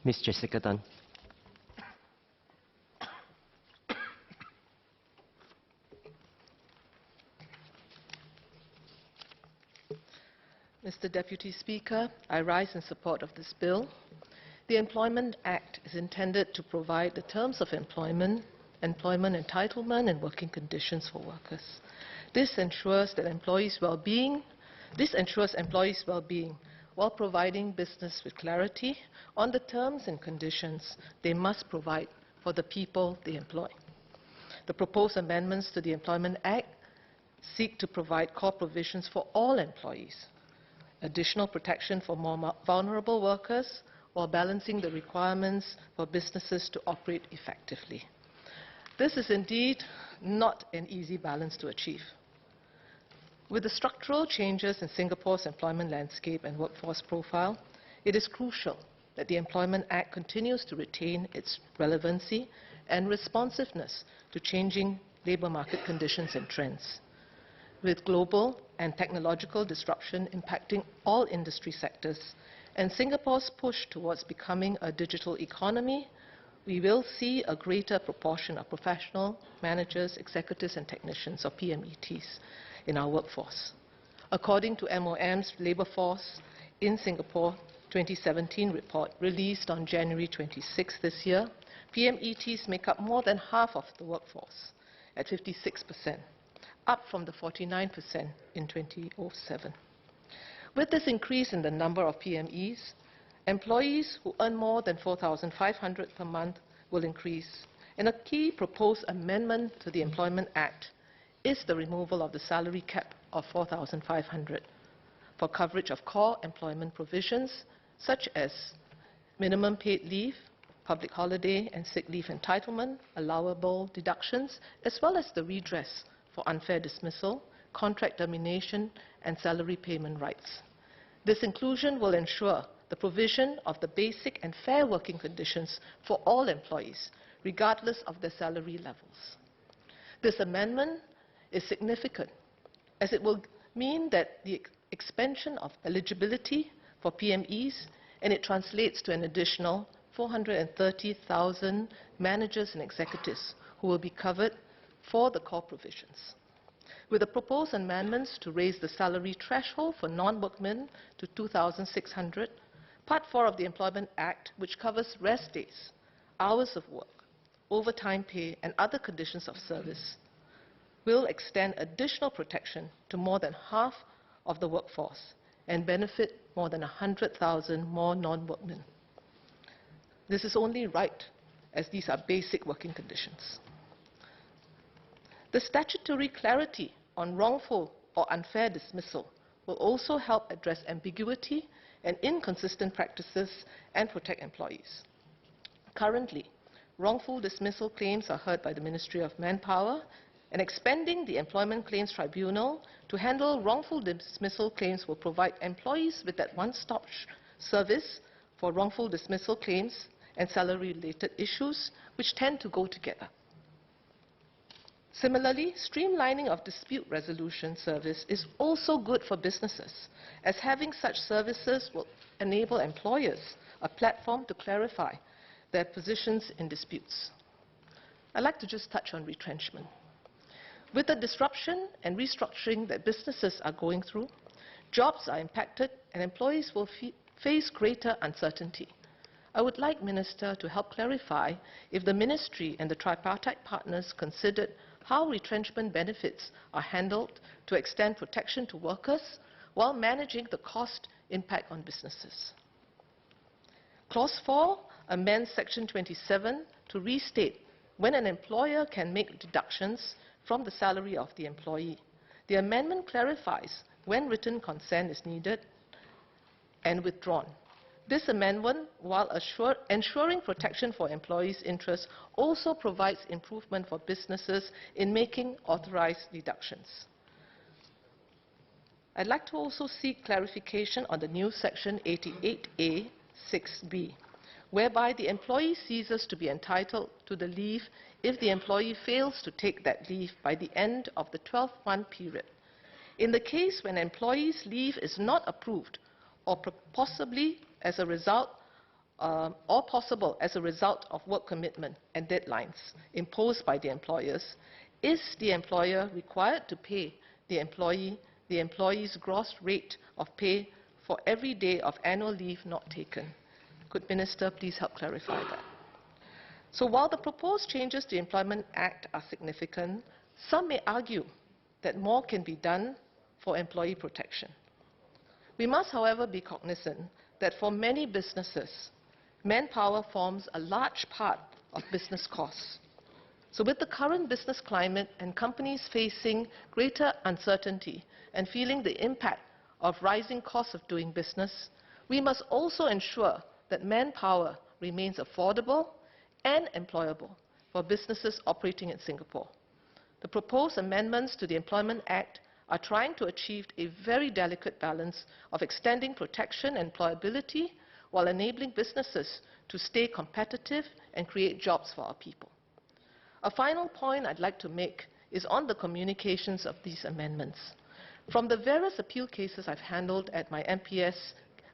Ms. Jessica Tan. Mr. Deputy Speaker, I rise in support of this bill. The Employment Act is intended to provide the terms of employment, employment entitlement, and working conditions for workers. This ensures employees' well-being while providing business with clarity on the terms and conditions they must provide for the people they employ. The proposed amendments to the Employment Act seek to provide core provisions for all employees, additional protection for more vulnerable workers, while balancing the requirements for businesses to operate effectively. This is indeed not an easy balance to achieve. With the structural changes in Singapore's employment landscape and workforce profile, it is crucial that the Employment Act continues to retain its relevancy and responsiveness to changing labour market conditions and trends. With global and technological disruption impacting all industry sectors and Singapore's push towards becoming a digital economy, we will see a greater proportion of professional managers, executives and technicians, or PMETs, in our workforce. According to MOM's Labour Force in Singapore 2017 report released on January 26 this year, PMETs make up more than half of the workforce at 56%, up from the 49% in 2007. With this increase in the number of PMEs, employees who earn more than $4,500 per month will increase, and a key proposed amendment to the Employment Act is the removal of the salary cap of $4,500 for coverage of core employment provisions such as minimum paid leave, public holiday and sick leave entitlement, allowable deductions, as well as the redress for unfair dismissal, contract termination and salary payment rights. This inclusion will ensure the provision of the basic and fair working conditions for all employees, regardless of their salary levels. This amendment is significant as it will mean that the expansion of eligibility for PMEs, and it translates to an additional 430,000 managers and executives who will be covered for the core provisions. With the proposed amendments to raise the salary threshold for non-workmen to $2,600, Part 4 of the Employment Act, which covers rest days, hours of work, overtime pay, and other conditions of service, will extend additional protection to more than half of the workforce and benefit more than 100,000 more non-workmen. This is only right, as these are basic working conditions. The statutory clarity on wrongful or unfair dismissal will also help address ambiguity and inconsistent practices and protect employees. Currently, wrongful dismissal claims are heard by the Ministry of Manpower, and expanding the Employment Claims Tribunal to handle wrongful dismissal claims will provide employees with that one-stop service for wrongful dismissal claims and salary-related issues, which tend to go together. Similarly, streamlining of dispute resolution service is also good for businesses, as having such services will enable employers a platform to clarify their positions in disputes. I'd like to just touch on retrenchment. With the disruption and restructuring that businesses are going through, jobs are impacted and employees will face greater uncertainty. I would like Minister to help clarify if the Ministry and the tripartite partners considered how retrenchment benefits are handled to extend protection to workers while managing the cost impact on businesses. Clause 4 amends Section 27 to restate when an employer can make deductions from the salary of the employee. The amendment clarifies when written consent is needed and withdrawn. This amendment, while ensuring protection for employees' interests, also provides improvement for businesses in making authorized deductions. I'd like to also seek clarification on the new Section 88A 6B, whereby the employee ceases to be entitled to the leave if the employee fails to take that leave by the end of the 12-month period. In the case when an employee's leave is not approved or possibly as a result or possible as a result of work commitment and deadlines imposed by the employers, is the employer required to pay the employee's gross rate of pay for every day of annual leave not taken? Could Minister please help clarify that? So while the proposed changes to the Employment Act are significant, some may argue that more can be done for employee protection. We must, however, be cognizant that for many businesses, manpower forms a large part of business costs. So with the current business climate and companies facing greater uncertainty and feeling the impact of rising costs of doing business, we must also ensure that manpower remains affordable and employable for businesses operating in Singapore. The proposed amendments to the Employment Act are trying to achieve a very delicate balance of extending protection and employability while enabling businesses to stay competitive and create jobs for our people. A final point I'd like to make is on the communications of these amendments. From the various appeal cases I've handled at my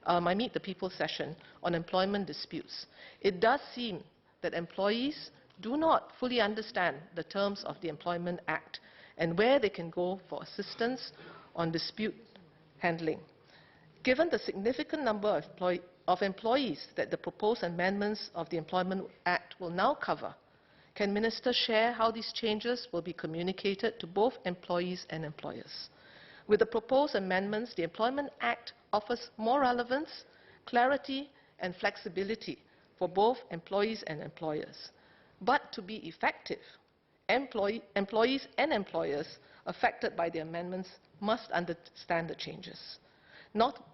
my Meet the People session on employment disputes, it does seem that employees do not fully understand the terms of the Employment Act and where they can go for assistance on dispute handling. Given the significant number of employees that the proposed amendments of the Employment Act will now cover, can Minister share how these changes will be communicated to both employees and employers? With the proposed amendments, the Employment Act offers more relevance, clarity, and flexibility for both employees and employers. But to be effective, employees and employers affected by the amendments must understand the changes.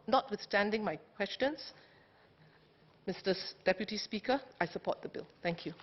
Notwithstanding my questions, Mr. Deputy Speaker, I support the bill. Thank you.